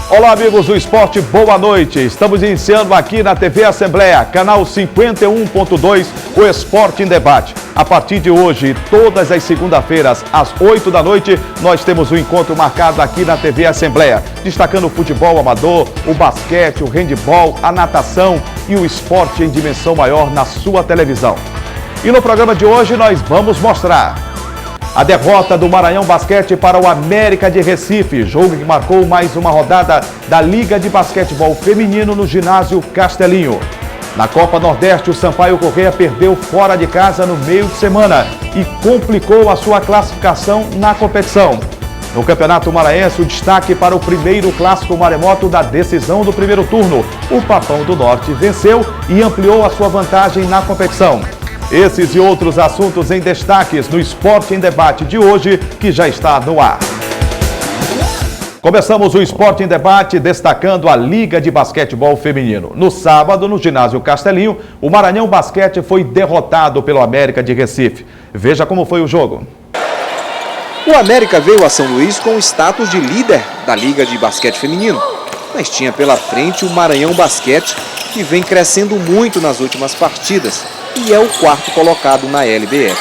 Olá, amigos do esporte, boa noite. Estamos iniciando aqui na TV Assembleia, canal 51.2, o Esporte em Debate. A partir de hoje, todas as segunda-feiras, às 8 da noite, nós temos um encontro marcado aqui na TV Assembleia, destacando o futebol amador, o basquete, o handebol, a natação e o esporte em dimensão maior na sua televisão. E no programa de hoje nós vamos mostrar a derrota do Maranhão Basquete para o América de Recife, jogo que marcou mais uma rodada da Liga de Basquetebol Feminino no ginásio Castelinho. Na Copa Nordeste, o Sampaio Corrêa perdeu fora de casa no meio de semana e complicou a sua classificação na competição. No Campeonato Maranhense, o destaque para o primeiro clássico maremoto da decisão do primeiro turno. O Papão do Norte venceu e ampliou a sua vantagem na competição. Esses e outros assuntos em destaques no Esporte em Debate de hoje, que já está no ar. Começamos o Esporte em Debate destacando a Liga de Basquetebol Feminino. No sábado, no ginásio Castelinho, o Maranhão Basquete foi derrotado pelo América de Recife. Veja como foi o jogo. O América veio a São Luís com o status de líder da Liga de Basquete Feminino, mas tinha pela frente o Maranhão Basquete, que vem crescendo muito nas últimas partidas e é o quarto colocado na LBF.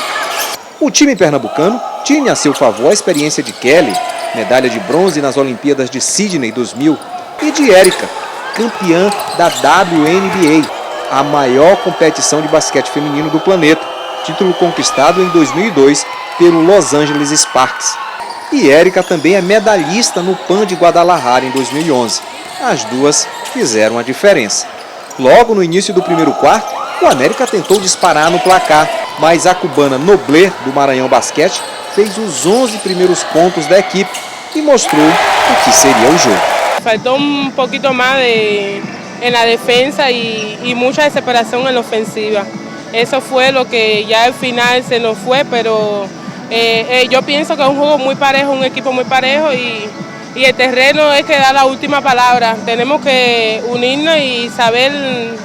O time pernambucano tinha a seu favor a experiência de Kelly, medalha de bronze nas Olimpíadas de Sydney 2000, e de Érica, campeã da WNBA, a maior competição de basquete feminino do planeta, título conquistado em 2002 pelo Los Angeles Sparks. E Érica também é medalhista no PAN de Guadalajara em 2011. As duas fizeram a diferença. Logo no início do primeiro quarto, o América tentou disparar no placar, mas a cubana Nobler, do Maranhão Basquete, fez os 11 primeiros pontos da equipe e mostrou o que seria o jogo. Faltou pouquinho mais na defesa e muita desesperação na ofensiva. Isso foi o que já al final se nos foi, pero eu penso que é jogo muito parejo, equipo muito parejo y el terreno es que da la última palabra. Tenemos que unirnos y saber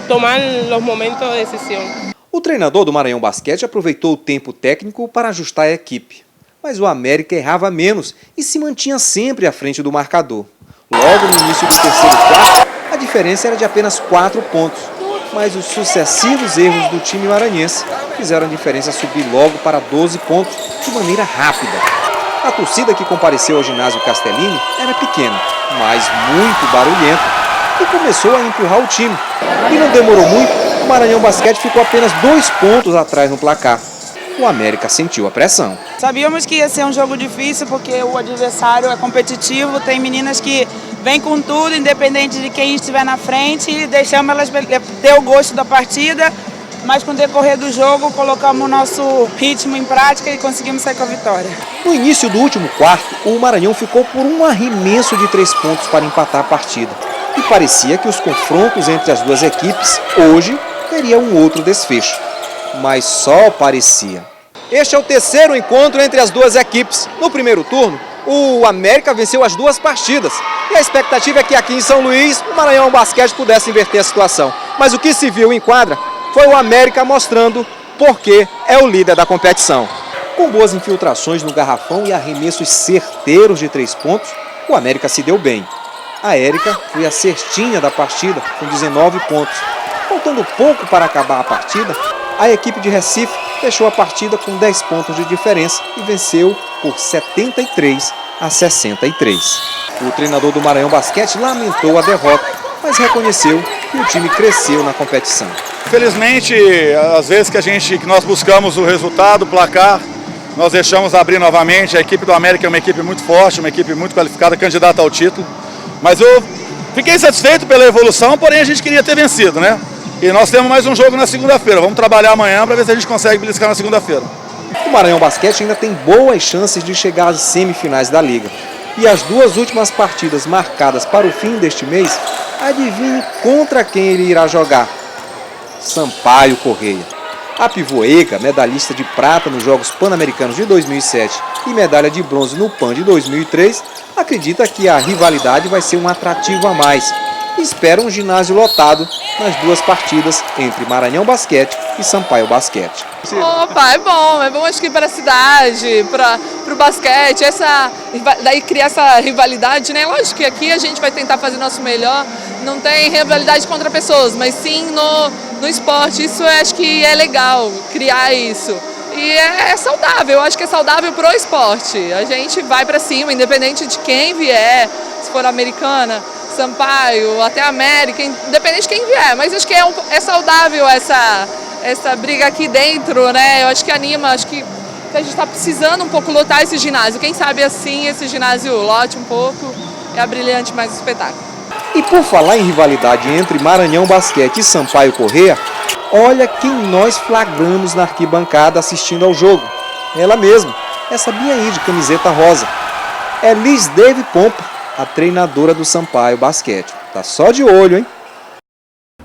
tomar los momentos de decisión. O treinador do Maranhão Basquete aproveitou o tempo técnico para ajustar a equipe. Mas o América errava menos e se mantinha sempre à frente do marcador. Logo no início do terceiro quarto, a diferença era de apenas 4 pontos. Mas os sucessivos erros do time maranhense fizeram a diferença subir logo para 12 pontos de maneira rápida. A torcida que compareceu ao ginásio Castellini era pequena, mas muito barulhenta, e começou a empurrar o time. E não demorou muito, o Maranhão Basquete ficou apenas 2 pontos atrás no placar. O América sentiu a pressão. Sabíamos que ia ser um jogo difícil porque o adversário é competitivo, tem meninas que vêm com tudo, independente de quem estiver na frente, e deixamos elas ter o gosto da partida. Mas com o decorrer do jogo, colocamos o nosso ritmo em prática e conseguimos sair com a vitória. No início do último quarto, o Maranhão ficou por um arremesso de 3 pontos para empatar a partida. E parecia que os confrontos entre as duas equipes, hoje, teriam um outro desfecho. Mas só parecia. Este é o terceiro encontro entre as duas equipes. No primeiro turno, o América venceu as duas partidas. E a expectativa é que aqui em São Luís, o Maranhão Basquete pudesse inverter a situação. Mas o que se viu em quadra foi o América mostrando por que é o líder da competição. Com boas infiltrações no garrafão e arremessos certeiros de 3 pontos, o América se deu bem. A Érica foi a cestinha da partida com 19 pontos. Faltando pouco para acabar a partida, a equipe de Recife fechou a partida com 10 pontos de diferença e venceu por 73-63. O treinador do Maranhão Basquete lamentou a derrota, mas reconheceu que o time cresceu na competição. Infelizmente, às vezes que nós buscamos o resultado, o placar, nós deixamos abrir novamente. A equipe do América é uma equipe muito forte, uma equipe muito qualificada, candidata ao título. Mas eu fiquei satisfeito pela evolução, porém a gente queria ter vencido, né? E nós temos mais um jogo na segunda-feira. Vamos trabalhar amanhã para ver se a gente consegue beliscar na segunda-feira. O Maranhão Basquete ainda tem boas chances de chegar às semifinais da Liga. E as duas últimas partidas marcadas para o fim deste mês, adivinhe contra quem ele irá jogar. Sampaio Corrêa. A pivoega, medalhista de prata nos Jogos Pan-Americanos de 2007 e medalha de bronze no PAN de 2003, acredita que a rivalidade vai ser um atrativo a mais e espera um ginásio lotado nas duas partidas entre Maranhão Basquete e Sampaio Basquete. Opa, é bom acho que para a cidade, para o basquete, daí criar essa rivalidade, né? Lógico que aqui a gente vai tentar fazer o nosso melhor, não tem rivalidade contra pessoas, mas sim no esporte, isso eu acho que é legal, criar isso. E é saudável, eu acho que é saudável pro esporte, a gente vai para cima, independente de quem vier, se for Americana, Sampaio, até América, independente de quem vier, mas acho que é saudável essa briga aqui dentro, né? Eu acho que anima, acho que a gente está precisando um pouco lotar esse ginásio. Quem sabe assim esse ginásio lote um pouco e abrilhante mais o espetáculo. E por falar em rivalidade entre Maranhão Basquete e Sampaio Corrêa, olha quem nós flagramos na arquibancada assistindo ao jogo. Ela mesma, essa Bia aí de camiseta rosa. É Liz Dave Pompa, a treinadora do Sampaio Basquete. Tá só de olho, hein?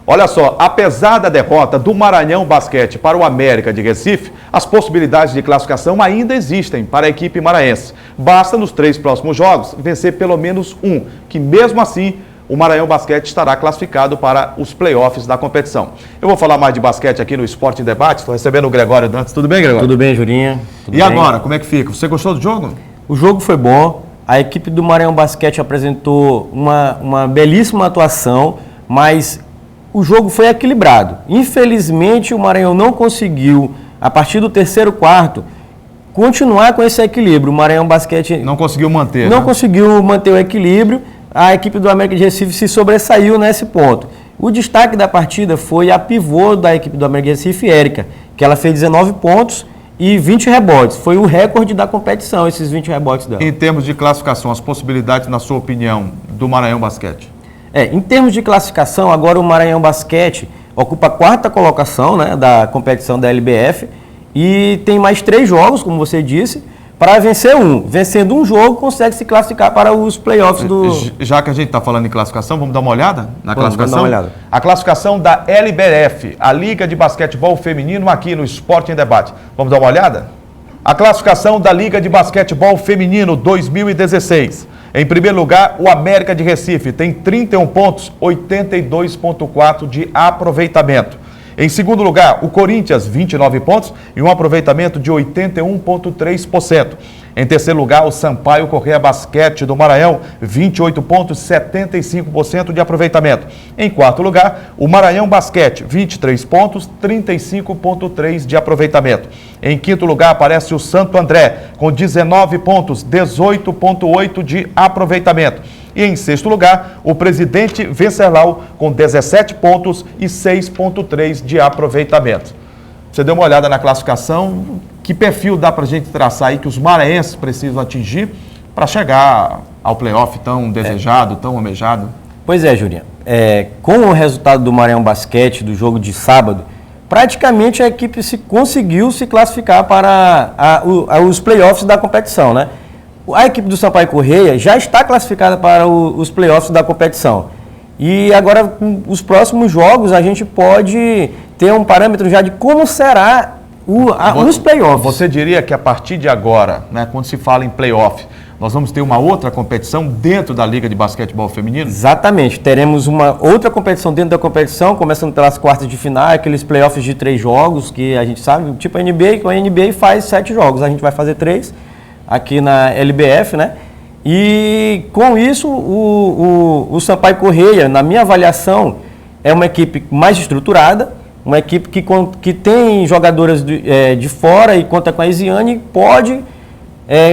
Olha só, apesar da derrota do Maranhão Basquete para o América de Recife, as possibilidades de classificação ainda existem para a equipe maranhense. Basta nos 3 próximos jogos vencer pelo menos um, que mesmo assim o Maranhão Basquete estará classificado para os playoffs da competição. Eu vou falar mais de basquete aqui no Esporte em Debate, estou recebendo o Gregório Dantas. Tudo bem, Gregório? Tudo bem, Jurinha. E agora, como é que fica? Você gostou do jogo? O jogo foi bom, a equipe do Maranhão Basquete apresentou uma belíssima atuação, mas o jogo foi equilibrado. Infelizmente, o Maranhão não conseguiu, a partir do terceiro quarto, continuar com esse equilíbrio. O Maranhão Basquete não conseguiu manter, Não né? conseguiu manter o equilíbrio. A equipe do América de Recife se sobressaiu nesse ponto. O destaque da partida foi a pivô da equipe do América de Recife, Érica, que ela fez 19 pontos e 20 rebotes. Foi o recorde da competição, esses 20 rebotes dela. Em termos de classificação, as possibilidades, na sua opinião, do Maranhão Basquete? Em termos de classificação, agora o Maranhão Basquete ocupa a 4ª colocação, né, da competição da LBF e tem mais 3 jogos, como você disse, para vencer um. Vencendo um jogo, consegue se classificar para os playoffs do... Já que a gente está falando em classificação, vamos dar uma olhada na classificação? Vamos dar uma olhada. A classificação da LBF, a Liga de Basquetebol Feminino, aqui no Esporte em Debate. Vamos dar uma olhada? A classificação da Liga de Basquetebol Feminino 2016. Em primeiro lugar, o América de Recife tem 31 pontos, 82,4% de aproveitamento. Em segundo lugar, o Corinthians, 29 pontos e um aproveitamento de 81,3%. Em terceiro lugar, o Sampaio Corrêa Basquete do Maranhão, 28 pontos, 75% de aproveitamento. Em quarto lugar, o Maranhão Basquete, 23 pontos, 35,3% de aproveitamento. Em quinto lugar, aparece o Santo André, com 19 pontos, 18,8% de aproveitamento. E em sexto lugar, o Presidente Venceslau, com 17 pontos e 6,3% de aproveitamento. Você deu uma olhada na classificação, que perfil dá para a gente traçar aí que os maranhenses precisam atingir para chegar ao playoff tão desejado, tão almejado? Pois é, Jurinha. Com o resultado do Maranhão Basquete, do jogo de sábado, praticamente a equipe conseguiu se classificar para os playoffs da competição, né? A equipe do Sampaio Corrêa já está classificada para os playoffs da competição. E agora, com os próximos jogos, a gente pode ter um parâmetro já de como será os playoffs. Você diria que a partir de agora, né, quando se fala em playoff, nós vamos ter uma outra competição dentro da Liga de Basquetebol Feminino? Exatamente. Teremos uma outra competição dentro da competição, começando pelas quartas de final, aqueles playoffs de 3 jogos, que a gente sabe, tipo a NBA, que a NBA faz 7 jogos, a gente vai fazer 3 aqui na LBF, né? E com isso, o Sampaio Corrêa, na minha avaliação, é uma equipe mais estruturada, uma equipe que tem jogadoras de fora e conta com a Isiane e pode,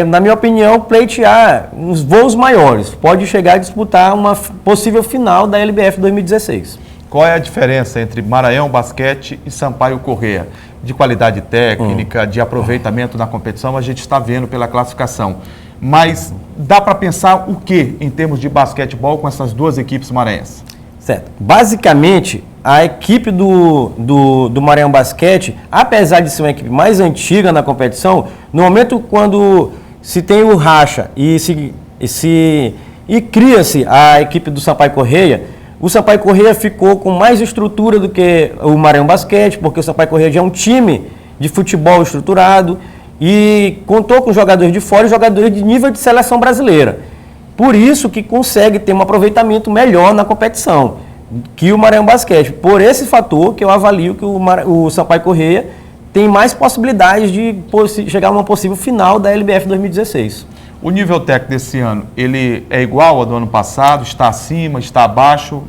na minha opinião, pleitear uns voos maiores. Pode chegar a disputar uma possível final da LBF 2016. Qual é a diferença entre Maranhão Basquete e Sampaio Corrêa? De qualidade técnica, de aproveitamento na competição, a gente está vendo pela classificação. Mas dá para pensar o que em termos de basquetebol com essas duas equipes maranhenses? Certo. Basicamente, a equipe do Maranhão Basquete, apesar de ser uma equipe mais antiga na competição, no momento quando se tem o racha e cria-se a equipe do Sampaio Corrêa, o Sampaio Corrêa ficou com mais estrutura do que o Maranhão Basquete, porque o Sampaio Corrêa já é um time de futebol estruturado e contou com jogadores de fora e jogadores de nível de seleção brasileira. Por isso que consegue ter um aproveitamento melhor na competição que o Maranhão Basquete. Por esse fator que eu avalio que o Sampaio Corrêa tem mais possibilidades de chegar a uma possível final da LBF 2016. O nível técnico desse ano, ele é igual ao do ano passado? Está acima? Está abaixo?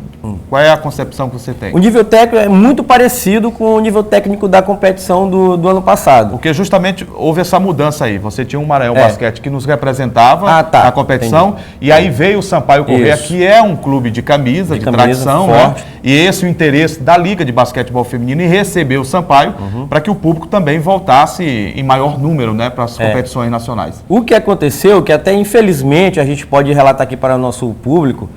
Qual é a concepção que você tem? O nível técnico é muito parecido com o nível técnico da competição do ano passado. Porque justamente houve essa mudança aí. Você tinha um Maranhão Basquete que nos representava na competição, entendi. E aí veio o Sampaio Corrêa, que é um clube de camisa, de tradição, né? E esse é o interesse da Liga de Basquetebol Feminino em receber o Sampaio para que o público também voltasse em maior número, né, para as competições nacionais. O que aconteceu, que até infelizmente a gente pode relatar aqui para o nosso público,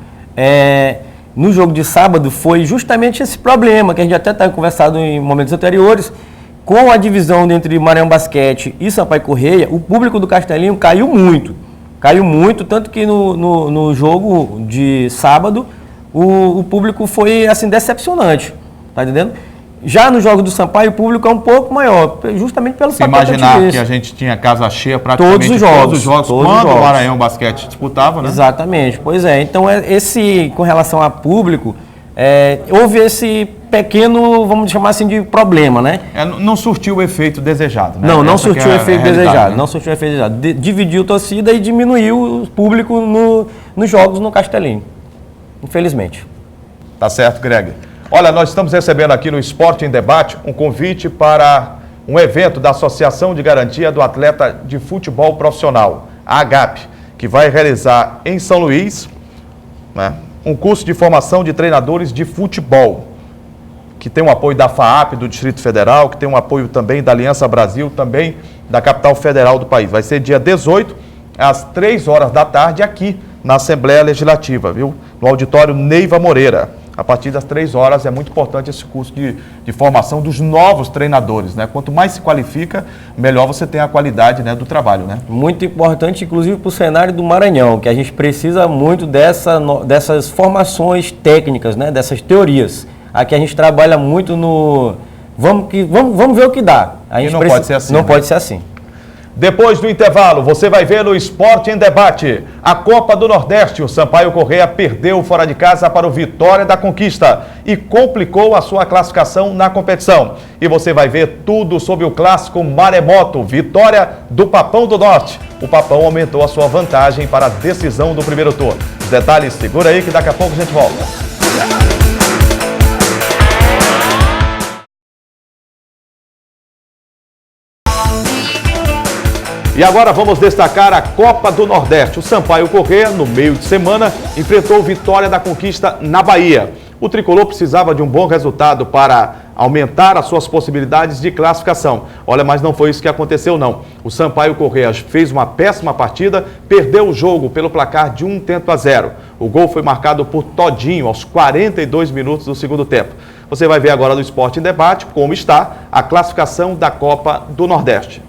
no jogo de sábado foi justamente esse problema, que a gente até está conversado em momentos anteriores, com a divisão entre Maranhão Basquete e Sampaio Corrêa, o público do Castelinho caiu muito, tanto que no jogo de sábado o público foi assim decepcionante, tá entendendo? Já no jogo do Sampaio, o público é um pouco maior, justamente pelo fator que imaginar que a gente tinha casa cheia praticamente todos os jogos quando o Maranhão Basquete disputava, né? Exatamente, pois é. Então, com relação a público, houve esse pequeno, vamos chamar assim, de problema, né? Não surtiu o efeito desejado, né? Não surtiu o efeito desejado, né? Não surtiu o efeito desejado. Dividiu a torcida e diminuiu o público nos jogos no Castelinho, infelizmente. Tá certo, Greg. Olha, nós estamos recebendo aqui no Esporte em Debate um convite para um evento da Associação de Garantia do Atleta de Futebol Profissional, a AGAP, que vai realizar em São Luís, né, um curso de formação de treinadores de futebol, que tem o apoio da FAAP, do Distrito Federal, que tem um apoio também da Aliança Brasil, também da capital federal do país. Vai ser dia 18, às 3 horas da tarde, aqui na Assembleia Legislativa, viu? No auditório Neiva Moreira. A partir das 3 horas é muito importante esse curso de formação dos novos treinadores, né? Quanto mais se qualifica, melhor você tem a qualidade, né, do trabalho, né? Muito importante, inclusive, para o cenário do Maranhão, que a gente precisa muito dessas formações técnicas, né? Dessas teorias. Aqui a gente trabalha muito no... Vamos ver o que dá. A gente pode ser assim. Não pode ser assim. Depois do intervalo, você vai ver no Esporte em Debate a Copa do Nordeste. O Sampaio Corrêa perdeu fora de casa para o Vitória da Conquista e complicou a sua classificação na competição. E você vai ver tudo sobre o clássico Maremoto, vitória do Papão do Norte. O Papão aumentou a sua vantagem para a decisão do primeiro turno. Os detalhes, segura aí que daqui a pouco a gente volta. E agora vamos destacar a Copa do Nordeste. O Sampaio Corrêa, no meio de semana, enfrentou o Vitória da Conquista na Bahia. O tricolor precisava de um bom resultado para aumentar as suas possibilidades de classificação. Olha, mas não foi isso que aconteceu, não. O Sampaio Corrêa fez uma péssima partida, perdeu o jogo pelo placar de 1-0. O gol foi marcado por Todinho aos 42 minutos do segundo tempo. Você vai ver agora no Esporte em Debate como está a classificação da Copa do Nordeste.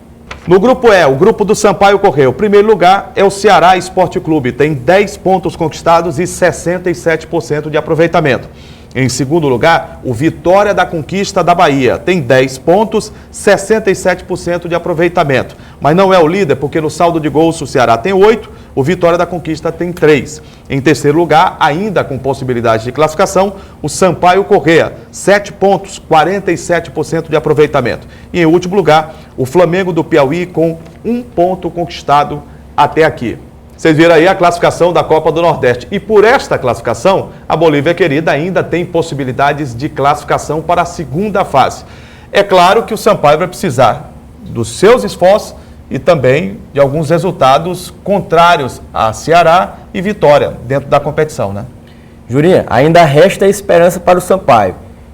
No grupo E, o grupo do Sampaio Corrêa, o primeiro lugar é o Ceará Esporte Clube, tem 10 pontos conquistados e 67% de aproveitamento. Em segundo lugar, o Vitória da Conquista da Bahia, tem 10 pontos, 67% de aproveitamento. Mas não é o líder, porque no saldo de gols o Ceará tem 8, o Vitória da Conquista tem 3. Em terceiro lugar, ainda com possibilidade de classificação, o Sampaio Corrêa, 7 pontos, 47% de aproveitamento. E em último lugar, o Flamengo do Piauí com 1 ponto conquistado até aqui. Vocês viram aí a classificação da Copa do Nordeste. E por esta classificação, a Bolívia Querida ainda tem possibilidades de classificação para a segunda fase. É claro que o Sampaio vai precisar dos seus esforços e também de alguns resultados contrários a Ceará e Vitória dentro da competição, né? Jurinha, ainda resta esperança para o Sampaio.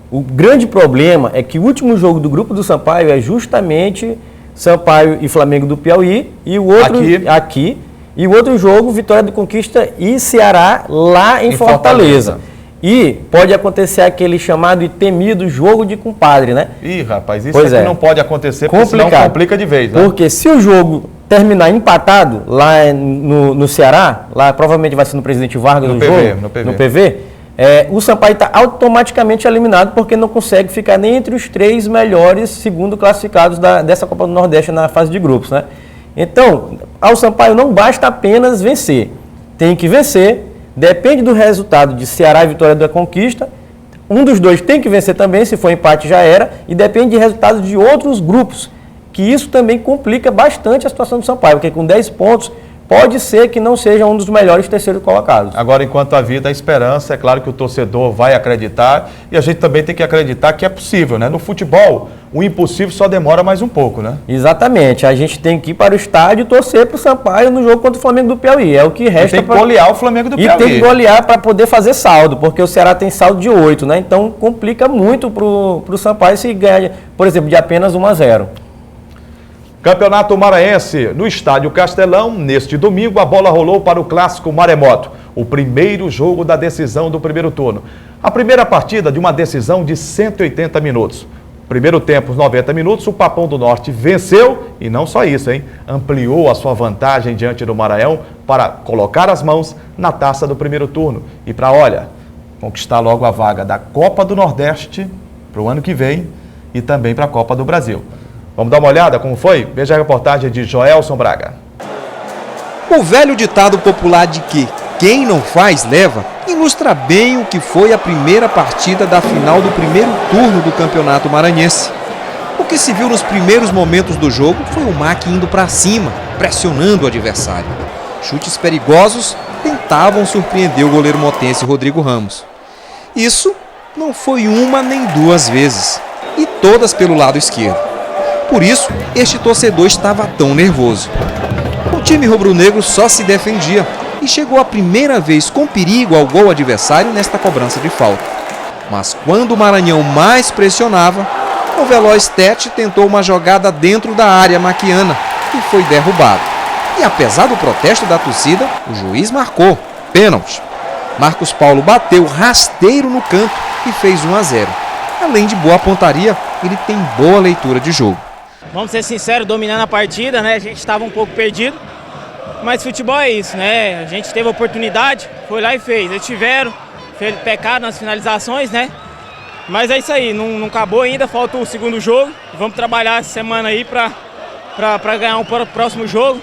O grande problema é que o último jogo do grupo do Sampaio é justamente Sampaio e Flamengo do Piauí e o outro aqui. E o outro jogo, Vitória do Conquista e Ceará lá em Fortaleza. E pode acontecer aquele chamado e temido jogo de compadre, né? Ih, rapaz, isso aqui não pode acontecer, porque senão complica de vez, né? Porque se o jogo terminar empatado lá no Ceará, lá provavelmente vai ser no Presidente Vargas no PV, o Sampaio está automaticamente eliminado porque não consegue ficar nem entre os 3 melhores segundo classificados dessa Copa do Nordeste na fase de grupos, né? Então, ao Sampaio não basta apenas vencer. tem que vencer, depende do resultado de Ceará e Vitória da Conquista, um dos dois tem que vencer também, se for empate já era, e depende de resultados de outros grupos, que isso também complica bastante a situação do Sampaio, porque com 10 pontos pode ser que não seja um dos melhores terceiros colocados. Agora, enquanto a vida, a esperança, é claro que o torcedor vai acreditar e a gente também tem que acreditar que é possível, né? No futebol, o impossível só demora mais um pouco, né? Exatamente, a gente tem que ir para o estádio e torcer para o Sampaio no jogo contra o Flamengo do Piauí, é o que resta. E tem que golear o Flamengo do Piauí. E tem que golear para poder fazer saldo, porque o Ceará tem saldo de 8, né? Então complica muito para o Sampaio se ganhar, por exemplo, de apenas 1-0. Campeonato Maranhense, no Estádio Castelão, neste domingo, a bola rolou para o clássico Maremoto, o primeiro jogo da decisão do primeiro turno. A primeira partida de uma decisão de 180 minutos. Primeiro tempo, os 90 minutos, o Papão do Norte venceu e não só isso, hein? Ampliou a sua vantagem diante do Maranhão para colocar as mãos na taça do primeiro turno. E para, olha, conquistar logo a vaga da Copa do Nordeste para o ano que vem e também para a Copa do Brasil. Vamos dar uma olhada como foi? Veja a reportagem de Joelson Braga. O velho ditado popular de que quem não faz leva ilustra bem o que foi a primeira partida da final do primeiro turno do Campeonato Maranhense. O que se viu nos primeiros momentos do jogo foi o MAC indo para cima, pressionando o adversário. Chutes perigosos tentavam surpreender o goleiro motense Rodrigo Ramos. Isso não foi uma nem duas vezes, e todas pelo lado esquerdo. Por isso, este torcedor estava tão nervoso. O time rubro-negro só se defendia e chegou a primeira vez com perigo ao gol adversário nesta cobrança de falta. Mas quando o Maranhão mais pressionava, o veloz Tete tentou uma jogada dentro da área maquiana e foi derrubado. E apesar do protesto da torcida, o juiz marcou pênalti. Marcos Paulo bateu rasteiro no canto e fez 1-0. Além de boa pontaria, ele tem boa leitura de jogo. Vamos ser sinceros, dominando a partida, né? A gente estava um pouco perdido, mas futebol é isso, né? A gente teve a oportunidade, foi lá e fez. Eles tiveram, pecaram nas finalizações, né? Mas é isso aí, não acabou ainda, falta o segundo jogo. Vamos trabalhar essa semana aí para ganhar o próximo jogo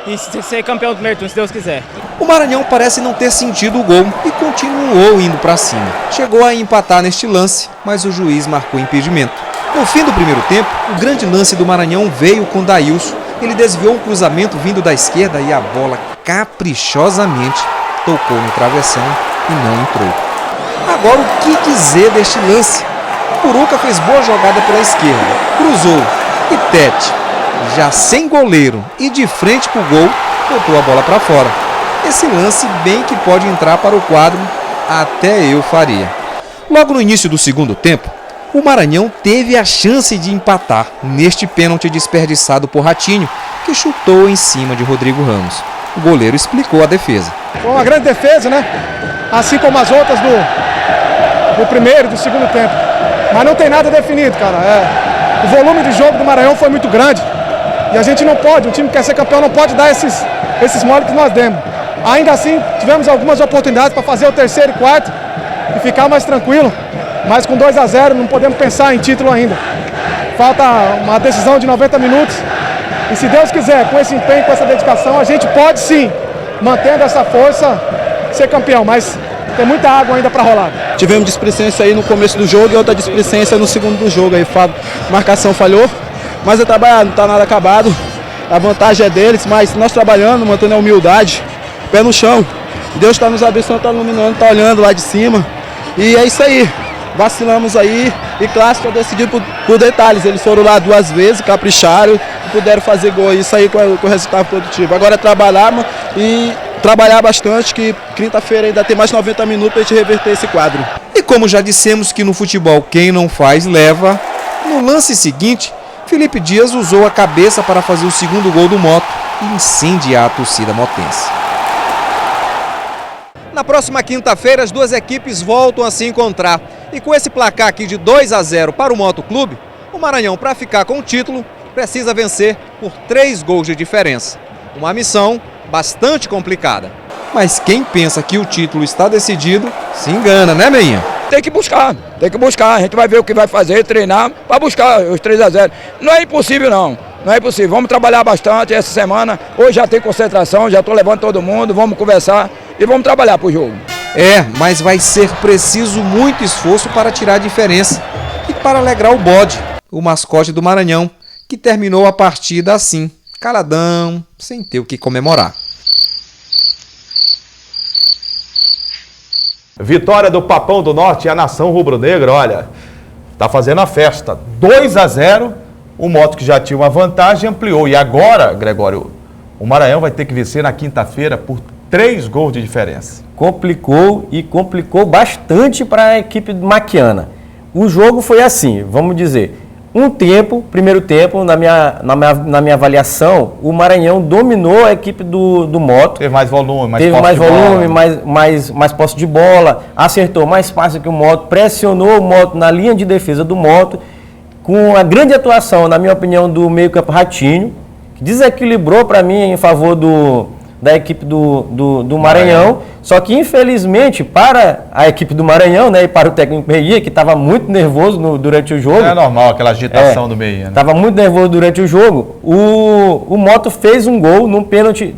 e ser campeão do primeiro turno, se Deus quiser. O Maranhão parece não ter sentido o gol e continuou indo para cima. Chegou a empatar neste lance, mas o juiz marcou impedimento. No fim do primeiro tempo, o grande lance do Maranhão veio com Daílson. Ele desviou um cruzamento vindo da esquerda e a bola caprichosamente tocou no travessão e não entrou. Agora o que dizer deste lance? Curuca fez boa jogada pela esquerda, cruzou e Tete, já sem goleiro e de frente para o gol, botou a bola para fora. Esse lance bem que pode entrar para o quadro, até eu faria. Logo no início do segundo tempo, o Maranhão teve a chance de empatar neste pênalti desperdiçado por Ratinho, que chutou em cima de Rodrigo Ramos. O goleiro explicou a defesa. Foi uma grande defesa, né? Assim como as outras do primeiro e do segundo tempo. Mas não tem nada definido, cara. O volume de jogo do Maranhão foi muito grande. E a gente não pode, o time que quer ser campeão não pode dar esses moles que nós demos. Ainda assim, tivemos algumas oportunidades para fazer o terceiro e quarto e ficar mais tranquilo. Mas com 2-0 não podemos pensar em título ainda. Falta uma decisão de 90 minutos. E se Deus quiser, com esse empenho, com essa dedicação, a gente pode sim, mantendo essa força, ser campeão. Mas tem muita água ainda para rolar. Tivemos displicência aí no começo do jogo e outra displicência no segundo do jogo. Aí, marcação falhou, mas é trabalhar, não está nada acabado. A vantagem é deles, mas nós trabalhando, mantendo a humildade, pé no chão. Deus está nos abençoando, está iluminando, está olhando lá de cima. E é isso aí. Vacilamos aí e clássico é decidido por detalhes. Eles foram lá 2 vezes, capricharam e puderam fazer gol. Isso aí com o resultado positivo. Agora é trabalhar e trabalhar bastante, que quinta-feira ainda tem mais 90 minutos para a gente reverter esse quadro. E como já dissemos que no futebol quem não faz leva, no lance seguinte, Felipe Dias usou a cabeça para fazer o segundo gol do Moto e incendiar a torcida motense. Na próxima quinta-feira, as duas equipes voltam a se encontrar. E com esse placar aqui de 2-0 para o Moto Clube, o Maranhão, para ficar com o título, precisa vencer por 3 gols de diferença. Uma missão bastante complicada. Mas quem pensa que o título está decidido, se engana, né, Meinha? Tem que buscar. A gente vai ver o que vai fazer, treinar para buscar os 3-0. Não é impossível, não. Não é possível. Vamos trabalhar bastante essa semana. Hoje já tem concentração, já estou levando todo mundo, vamos conversar e vamos trabalhar pro jogo. Mas vai ser preciso muito esforço para tirar a diferença e para alegrar o bode, o mascote do Maranhão, que terminou a partida assim, caladão, sem ter o que comemorar. Vitória do Papão do Norte e a nação rubro-negra, olha, tá fazendo a festa. 2-0, o Moto que já tinha uma vantagem ampliou. E agora, Gregório, o Maranhão vai ter que vencer na quinta-feira por 3 gols de diferença. Complicou e complicou bastante para a equipe maquiana. O jogo foi assim, vamos dizer, primeiro tempo, na minha avaliação, o Maranhão dominou a equipe do Moto. Teve mais volume, mais posse de bola, acertou mais passe que o Moto, pressionou o Moto na linha de defesa do Moto, com a grande atuação, na minha opinião, do meio-campo Ratinho, que desequilibrou para mim em favor da equipe do Maranhão. Só que, infelizmente, para a equipe do Maranhão, né, e para o técnico Meia, que estava muito nervoso durante o jogo. É normal aquela agitação do Meia, né? Estava muito nervoso durante o jogo. O Moto fez um gol num pênalti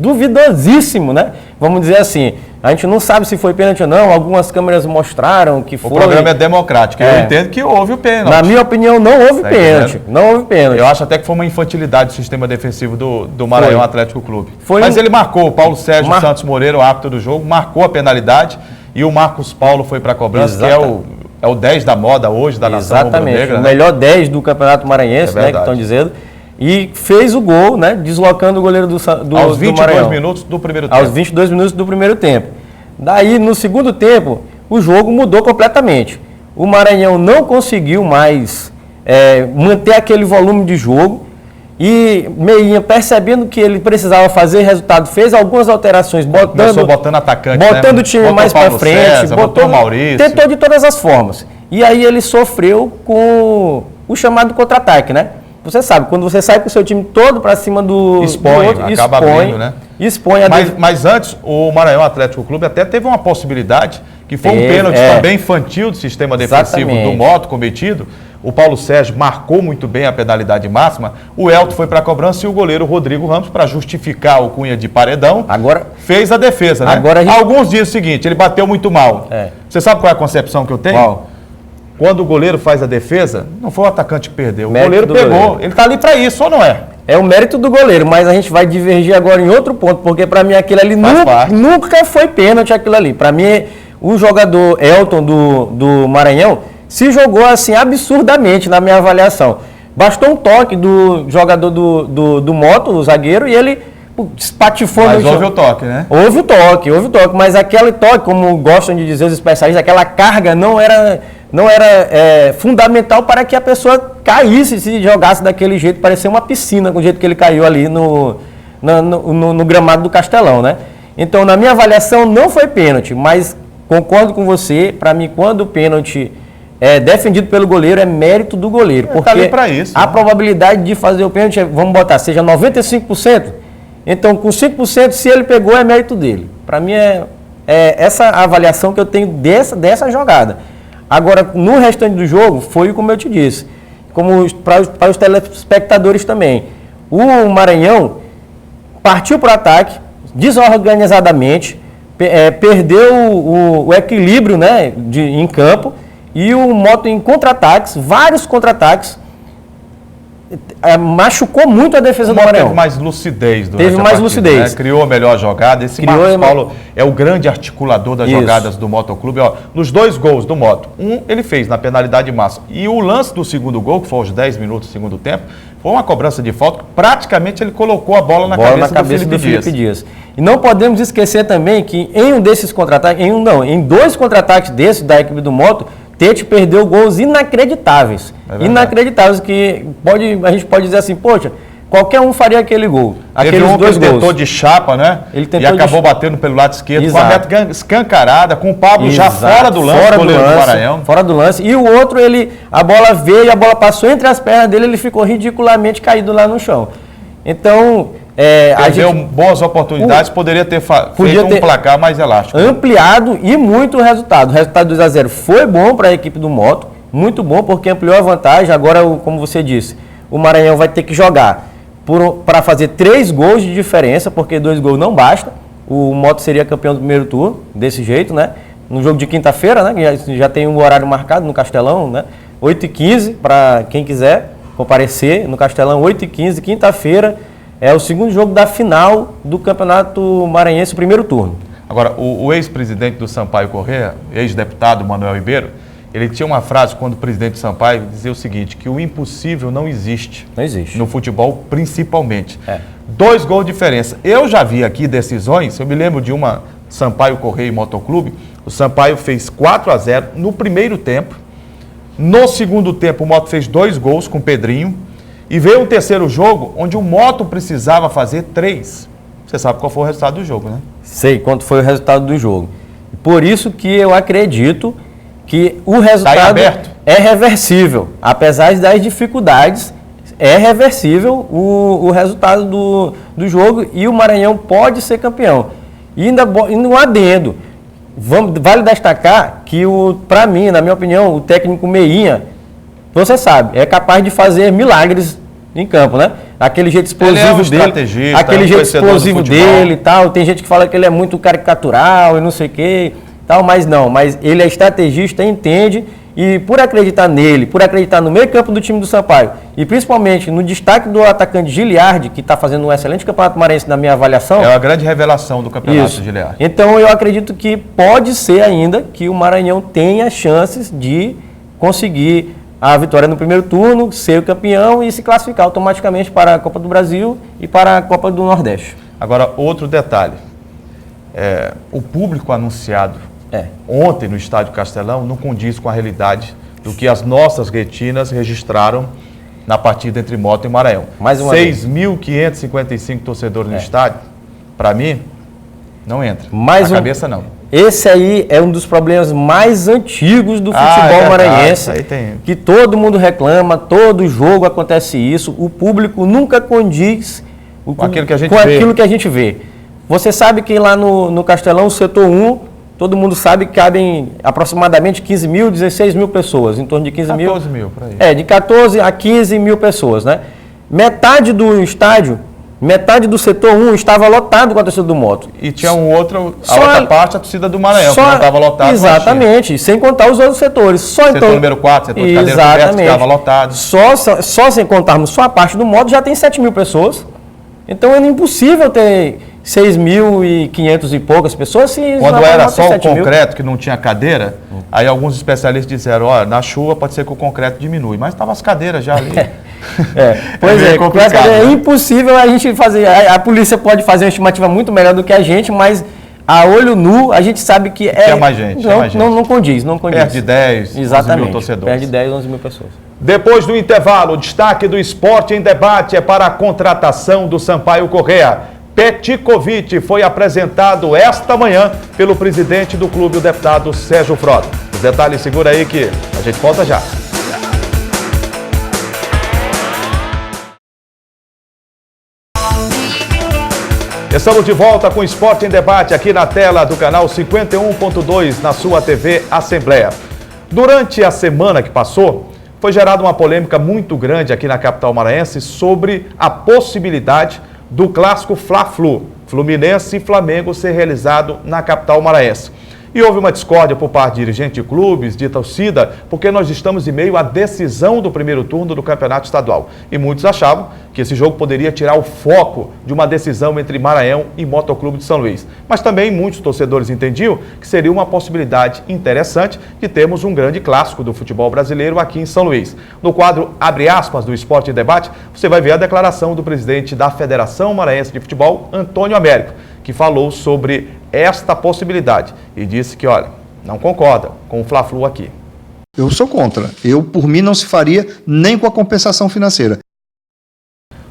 duvidosíssimo, né? Vamos dizer assim. A gente não sabe se foi pênalti ou não, algumas câmeras mostraram que foi. O programa é democrático, eu entendo que houve o pênalti. Na minha opinião, não houve pênalti. Não houve pênalti. Eu acho até que foi uma infantilidade do sistema defensivo do Maranhão Atlético Clube. Mas ele marcou, o Paulo Sérgio Santos Moreira, o árbitro do jogo, marcou a penalidade e o Marcos Paulo foi para a cobrança, que é o 10 da moda hoje da nação rubro-negra. O melhor 10 do Campeonato Maranhense, né, que estão dizendo. E fez o gol, né, deslocando o goleiro do Maranhão. Aos 22 minutos do primeiro tempo. Aos 22 minutos do primeiro tempo. Daí, no segundo tempo, o jogo mudou completamente. O Maranhão não conseguiu mais manter aquele volume de jogo e Meinha, percebendo que ele precisava fazer resultado, fez algumas alterações, botando atacante, botando o time mais para frente, botou o Maurício. Tentou de todas as formas. E aí ele sofreu com o chamado contra-ataque, né? Você sabe, quando você sai com o seu time todo para cima do outro, acaba abrindo, né? Mas antes, o Maranhão Atlético Clube até teve uma possibilidade, que foi um pênalti também infantil do sistema defensivo do Moto cometido. O Paulo Sérgio marcou muito bem a penalidade máxima. O Elton foi para a cobrança e o goleiro Rodrigo Ramos, para justificar o Cunha de paredão, fez a defesa, né? Alguns dizem o seguinte, ele bateu muito mal. Você sabe qual é a concepção que eu tenho? Qual? Quando o goleiro faz a defesa, não foi o atacante que perdeu, o goleiro pegou. Ele está ali para isso, ou não é? É o mérito do goleiro, mas a gente vai divergir agora em outro ponto, porque para mim aquilo ali nunca foi pênalti aquilo ali. Para mim, o jogador Elton do Maranhão se jogou assim absurdamente na minha avaliação. Bastou um toque do jogador do Moto, o zagueiro, e ele espatifou no chão. Mas houve o toque, né? Houve o toque, mas aquele toque, como gostam de dizer os especialistas, aquela carga não era fundamental para que a pessoa caísse, se jogasse daquele jeito, parecia uma piscina com o jeito que ele caiu ali no gramado do Castelão, né? Então, na minha avaliação, não foi pênalti, mas concordo com você, para mim, quando o pênalti é defendido pelo goleiro, é mérito do goleiro, porque tá ali pra isso, a probabilidade de fazer o pênalti, vamos botar, seja 95%, então com 5%, se ele pegou, é mérito dele. Para mim, é essa a avaliação que eu tenho dessa jogada. Agora, no restante do jogo, foi como eu te disse, como para os telespectadores também. O Maranhão partiu para o ataque, desorganizadamente, perdeu o equilíbrio, né, em campo, e o Moto em contra-ataques, vários contra-ataques, machucou muito a defesa do Maranhão. Teve mais lucidez durante a partida, né? Criou a melhor jogada. Esse Marcos Paulo é o grande articulador das jogadas do Motoclube. Nos 2 gols do Moto, ele fez na penalidade máxima. E o lance do segundo gol, que foi aos 10 minutos do segundo tempo, foi uma cobrança de falta que praticamente ele colocou a bola na cabeça do Felipe Dias. E não podemos esquecer também que em um desses contra-ataques, em 2 contra-ataques desses da equipe do Moto, Tete perdeu gols inacreditáveis. Inacreditáveis, que a gente pode dizer assim, poxa, qualquer um faria aquele gol. Teve um que ele tentou de chapa, né? E acabou batendo pelo lado esquerdo, com a meta escancarada, com o Pablo já fora do lance, goleiro do Maranhão. Fora do lance. E o outro, a bola veio, a bola passou entre as pernas dele, ele ficou ridiculamente caído lá no chão. Então, perdeu boas oportunidades, poderia ter feito um placar mais elástico. Ampliado e muito o resultado. O resultado 2-0 foi bom para a equipe do Moto, muito bom, porque ampliou a vantagem. Agora, como você disse, o Maranhão vai ter que jogar para fazer 3 gols de diferença, porque 2 gols não basta. O Moto seria campeão do primeiro turno, desse jeito, né? No jogo de quinta-feira, né? Já tem um horário marcado no Castelão, né? 8h15, para quem quiser comparecer no Castelão, 8h15, quinta-feira, é o segundo jogo da final do Campeonato Maranhense, primeiro turno. Agora, o ex-presidente do Sampaio Corrêa, ex-deputado Manuel Ribeiro, ele tinha uma frase quando o presidente do Sampaio dizia o seguinte, que o impossível não existe. Não existe. No futebol, principalmente. 2 gols de diferença. Eu já vi aqui decisões, eu me lembro de uma Sampaio Corrêa e Motoclube, o Sampaio fez 4-0 no primeiro tempo. No segundo tempo, o Moto fez 2 gols com o Pedrinho. E veio um terceiro jogo, onde o Moto precisava fazer 3. Você sabe qual foi o resultado do jogo, né? Sei quanto foi o resultado do jogo. Por isso que eu acredito que o resultado é reversível. Apesar das dificuldades, é reversível o resultado do jogo e o Maranhão pode ser campeão. E ainda no adendo, vale destacar que, para mim, na minha opinião, o técnico Meinha, você sabe, é capaz de fazer milagres em campo, né? Aquele jeito explosivo dele, aquele jeito explosivo dele e tal. Tem gente que fala que ele é muito caricatural e não sei o que, tal, mas não. Mas ele é estrategista, entende, e por acreditar nele, por acreditar no meio campo do time do Sampaio, e principalmente no destaque do atacante Giliardi, que está fazendo um excelente campeonato maranhense na minha avaliação. É a grande revelação do campeonato, Giliardi. Então eu acredito que pode ser ainda que o Maranhão tenha chances de conseguir a vitória no primeiro turno, ser o campeão e se classificar automaticamente para a Copa do Brasil e para a Copa do Nordeste. Agora, outro detalhe. O público anunciado ontem no Estádio Castelão não condiz com a realidade do que as nossas retinas registraram na partida entre Moto e Maranhão. 6.555 torcedores no estádio, para mim, não entra. Na cabeça, não. Esse aí é um dos problemas mais antigos do futebol maranhense, que todo mundo reclama, todo jogo acontece isso, o público nunca condiz com aquilo que a gente vê. Você sabe que lá no Castelão, o setor 1, todo mundo sabe que cabem aproximadamente 15 mil, 16 mil pessoas, em torno de 15 mil. 14 mil, por aí. De 14 a 15 mil pessoas, né? Metade do estádio, metade do setor 1 estava lotado com a torcida do Moto. E tinha outra parte, a torcida do Maranhão, que não estava lotada. Exatamente, sem contar os outros setores. Setor número 4, setor de cadeira coberta, que estava lotado. Só sem contarmos só a parte do Moto, já tem 7 mil pessoas. Então é impossível ter 6.500 e poucas pessoas. Quando era só o concreto, que não tinha cadeira, aí alguns especialistas disseram, olha, na chuva pode ser que o concreto diminui, mas estavam as cadeiras já ali. É impossível a gente fazer. A polícia pode fazer uma estimativa muito melhor do que a gente, mas a olho nu a gente sabe que mais gente. Não condiz. Perde 10, 11 mil torcedores. Perde 10, 11 mil pessoas. Depois do intervalo, o destaque do Esporte em Debate é para a contratação do Sampaio Corrêa. Petkovic foi apresentado esta manhã pelo presidente do clube, o deputado Sérgio Frota. Os detalhes, segura aí que a gente volta já. Estamos de volta com o Esporte em Debate aqui na tela do canal 51.2 na sua TV Assembleia. Durante a semana que passou, foi gerada uma polêmica muito grande aqui na capital maranhense sobre a possibilidade do clássico Fla-Flu, Fluminense e Flamengo, ser realizado na capital maranhense. E houve uma discórdia por parte de dirigentes de clubes, de torcida, porque nós estamos em meio à decisão do primeiro turno do campeonato estadual. E muitos achavam que esse jogo poderia tirar o foco de uma decisão entre Maranhão e Motoclube de São Luís. Mas também muitos torcedores entendiam que seria uma possibilidade interessante de termos um grande clássico do futebol brasileiro aqui em São Luís. No quadro Abre aspas do Esporte em Debate, você vai ver a declaração do presidente da Federação Maranhense de Futebol, Antônio Américo, que falou sobre esta possibilidade e disse que, olha, não concorda com o Fla-Flu aqui. Eu sou contra. Por mim, não se faria nem com a compensação financeira.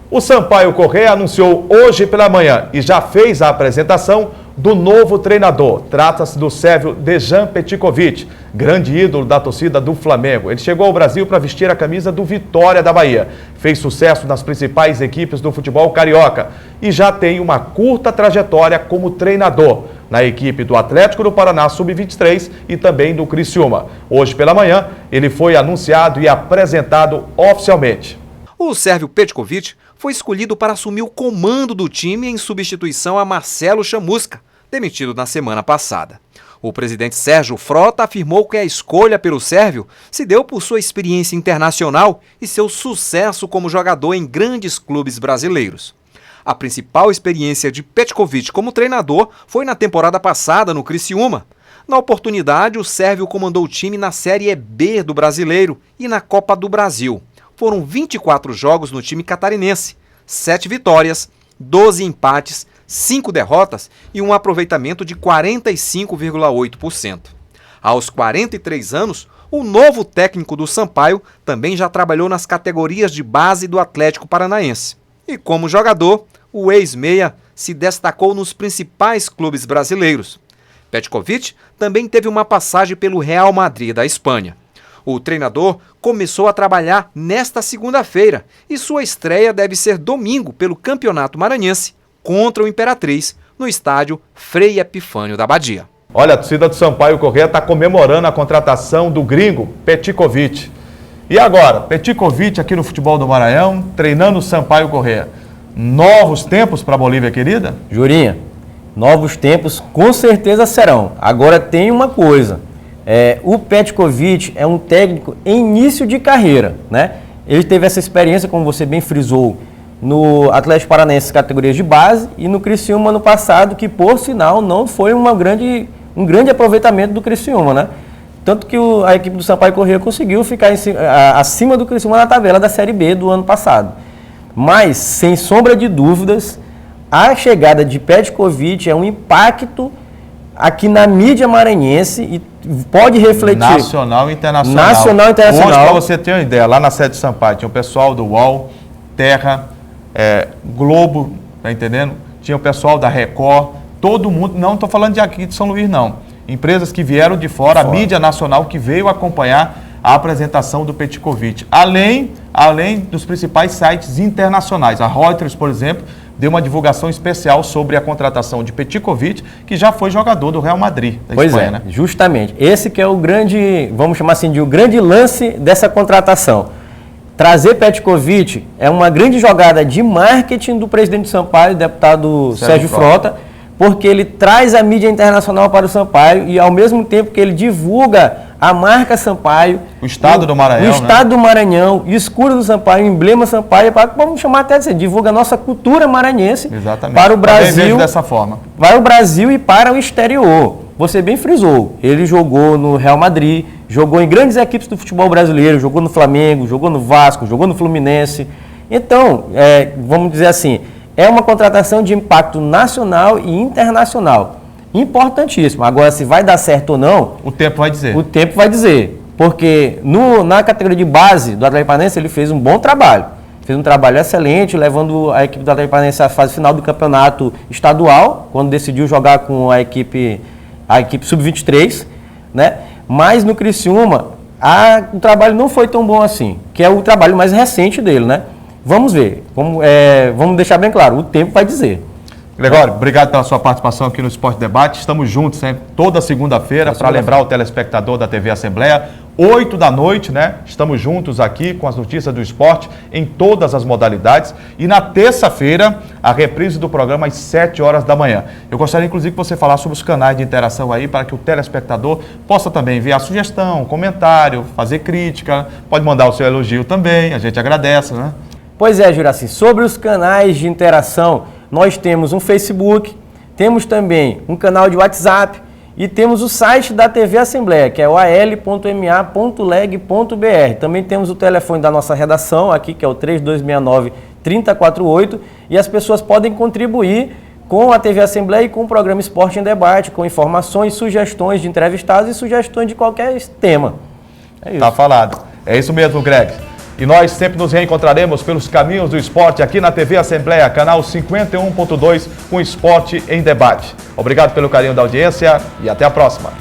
O Sampaio Corrêa anunciou hoje pela manhã e já fez a apresentação do novo treinador. Trata-se do sérvio Dejan Petkovic, grande ídolo da torcida do Flamengo. Ele chegou ao Brasil para vestir a camisa do Vitória da Bahia. Fez sucesso nas principais equipes do futebol carioca e já tem uma curta trajetória como treinador na equipe do Atlético do Paraná Sub-23 e também do Criciúma. Hoje pela manhã, ele foi anunciado e apresentado oficialmente. O sérvio Petković foi escolhido para assumir o comando do time em substituição a Marcelo Chamusca, demitido na semana passada. O presidente Sérgio Frota afirmou que a escolha pelo sérvio se deu por sua experiência internacional e seu sucesso como jogador em grandes clubes brasileiros. A principal experiência de Petković como treinador foi na temporada passada no Criciúma. Na oportunidade, o sérvio comandou o time na Série B do Brasileiro e na Copa do Brasil. Foram 24 jogos no time catarinense, 7 vitórias, 12 empates, 5 derrotas e um aproveitamento de 45,8%. Aos 43 anos, o novo técnico do Sampaio também já trabalhou nas categorias de base do Atlético Paranaense. E como jogador, o ex-meia se destacou nos principais clubes brasileiros. Petković também teve uma passagem pelo Real Madrid da Espanha. O treinador começou a trabalhar nesta segunda-feira e sua estreia deve ser domingo pelo Campeonato Maranhense contra o Imperatriz, no estádio Frei Epifânio da Badia. Olha, a torcida do Sampaio Corrêa está comemorando a contratação do gringo Petković. E agora, Petković aqui no futebol do Maranhão, treinando o Sampaio Corrêa. Novos tempos para a Bolívia, querida? Jurinha, novos tempos com certeza serão. Agora tem uma coisa, o Petković é um técnico em início de carreira, né? Ele teve essa experiência, como você bem frisou, no Atlético Paranaense categorias de base e no Criciúma no passado, que por sinal não foi um grande aproveitamento do Criciúma, né? Tanto que a equipe do Sampaio Corrêa conseguiu ficar acima do Criciúma na tabela da Série B do ano passado. Mas, sem sombra de dúvidas, a chegada de Petković é um impacto aqui na mídia maranhense e pode refletir... Nacional e internacional. Nacional e internacional. Hoje, para você ter uma ideia, lá na sede do Sampaio tinha o pessoal do UOL, Terra, Globo, tá entendendo? Tinha o pessoal da Record, todo mundo, não estou falando de aqui de São Luís, não. Empresas que vieram de fora, a mídia nacional que veio acompanhar a apresentação do Petković. Além dos principais sites internacionais. A Reuters, por exemplo, deu uma divulgação especial sobre a contratação de Petković, que já foi jogador do Real Madrid da Espanha, né? Justamente. Esse que é o grande, vamos chamar assim, de o grande lance dessa contratação. Trazer Petković é uma grande jogada de marketing do presidente do Sampaio, deputado Sérgio Frota, porque ele traz a mídia internacional para o Sampaio e, ao mesmo tempo que ele divulga a marca Sampaio, o estado do Maranhão, o estado do Maranhão, o escudo do Sampaio, o emblema Sampaio, vamos chamar até de divulga a nossa cultura maranhense. Exatamente. Para o Brasil, dessa forma. Para o Brasil e para o exterior. Você bem frisou, ele jogou no Real Madrid, jogou em grandes equipes do futebol brasileiro, jogou no Flamengo, jogou no Vasco, jogou no Fluminense. Então, vamos dizer assim, é uma contratação de impacto nacional e internacional. Importantíssimo. Agora, se vai dar certo ou não... O tempo vai dizer. O tempo vai dizer. Porque na categoria de base do Atlético Paranaense, ele fez um bom trabalho. Fez um trabalho excelente, levando a equipe do Atlético Paranaense à fase final do campeonato estadual, quando decidiu jogar com a equipe sub-23, né? Mas no Criciúma, o trabalho não foi tão bom assim, que é o trabalho mais recente dele, né? Vamos ver. Vamos deixar bem claro, o tempo vai dizer. Gregório, obrigado pela sua participação aqui no Esporte Debate. Estamos juntos sempre, toda segunda-feira, para lembrar o telespectador da TV Assembleia, 8 da noite, né? Estamos juntos aqui com as notícias do esporte em todas as modalidades. E na terça-feira, a reprise do programa às 7 horas da manhã. Eu gostaria, inclusive, que você falasse sobre os canais de interação aí, para que o telespectador possa também enviar sugestão, comentário, fazer crítica, pode mandar o seu elogio também, a gente agradece, né? Pois é, Juraci, sobre os canais de interação, nós temos um Facebook, temos também um canal de WhatsApp e temos o site da TV Assembleia, que é o al.ma.leg.br. Também temos o telefone da nossa redação aqui, que é o 3269-3048, e as pessoas podem contribuir com a TV Assembleia e com o programa Esporte em Debate, com informações, sugestões de entrevistados e sugestões de qualquer tema. É isso. Tá falado. É isso mesmo, Greg. E nós sempre nos reencontraremos pelos caminhos do esporte aqui na TV Assembleia, canal 51.2, com Esporte em Debate. Obrigado pelo carinho da audiência e até a próxima.